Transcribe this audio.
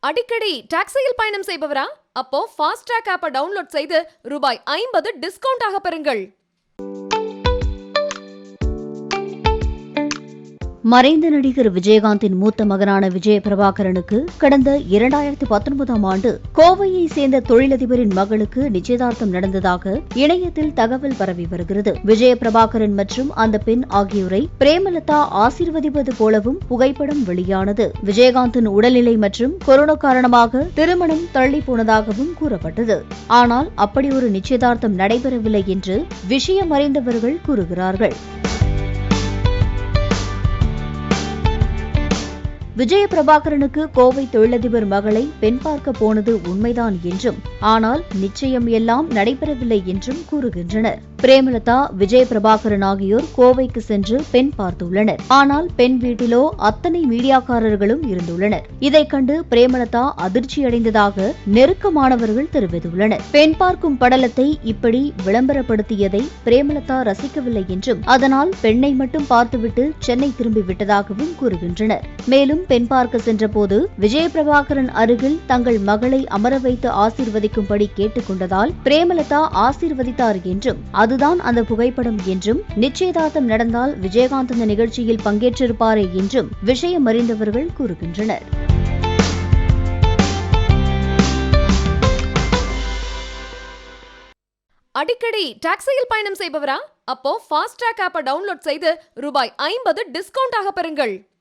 அடிக்கடி டாக்ஸியில் பயணம் செய்பவரா? அப்போ ஃபாஸ்ட் ட்ராக் ஆப்பை டவுன்லோட் செய்து ரூபாய் 50 டிஸ்கவுண்ட் ஆக பெறுங்கள். மறைந்த நடிகர் விஜயகாந்தின் மூத்த மகனான விஜய பிரபாகரனுக்கு கடந்த 2019ஆம் ஆண்டு கோவையை சேர்ந்த தொழிலதிபரின் மகளுக்கு நிச்சயதார்த்தம் நடந்ததாக இணையத்தில் தகவல் பரவி வருகிறது. விஜய பிரபாகரன் மற்றும் அந்த பெண் ஆகியோரை பிரேமலதா ஆசீர்வதிப்பது போலவும் புகைப்படம் வெளியானது. விஜயகாந்தின் உடல்நிலை மற்றும் கொரோனா காரணமாக திருமணம் தள்ளி போனதாகவும் கூறப்பட்டது. ஆனால் அப்படி ஒரு நிச்சயதார்த்தம் நடைபெறவில்லை என்று விஷயம் அறிந்தவர்கள் கூறுகிறார்கள். விஜய பிரபாகரனுக்கு கோவை தொழிலதிபர் மகளை பெண் பார்க்க போனது உண்மைதான் என்றும், ஆனால் நிச்சயம் எல்லாம் நடைபெறவில்லை என்றும் கூறுகின்றனர். பிரேமலதா, விஜய பிரபாகரன் ஆகியோர் கோவைக்கு சென்று பெண் பார்த்துள்ளனர். ஆனால் பெண் வீட்டிலோ அத்தனை மீடியாக்காரர்களும் இருந்துள்ளனர். இதைக் கண்டு பிரேமலதா அதிர்ச்சியடைந்ததாக நெருக்கமானவர்கள் தெரிவித்துள்ளனர். பெண் பார்க்கும் படலத்தை இப்படி விளம்பரப்படுத்தியதை பிரேமலதா ரசிக்கவில்லை என்றும், அதனால் பெண்ணை மட்டும் பார்த்துவிட்டு சென்னை திரும்பிவிட்டதாகவும் கூறுகின்றனர். மேலும் பெண் பார்க்க சென்றபோது விஜய பிரபாகரன் அருகில் தங்கள் மகளை அமர வைத்து ஆசீர்வதிக்கும்படி கேட்டுக் கொண்டதால் பிரேமலதா ஆசீர்வதித்தார் என்றும், அதுதான் அந்த புகைப்படம் என்றும், நிச்சயதார்த்தம் நடந்தால் விஜயகாந்த் அந்த நிகழ்ச்சியில் பங்கேற்றிருப்பாரே என்றும் விஷயம் அறிந்தவர்கள் கூறுகின்றனர். அடிக்கடி டாக்ஸியில் பயணம் செய்பவரா? அப்போ ஃபாஸ்ட் ட்ராக் ஆப்பை டவுன்லோட் செய்து ரூபாய் 50 டிஸ்கவுண்ட் ஆக பெறுங்கள்.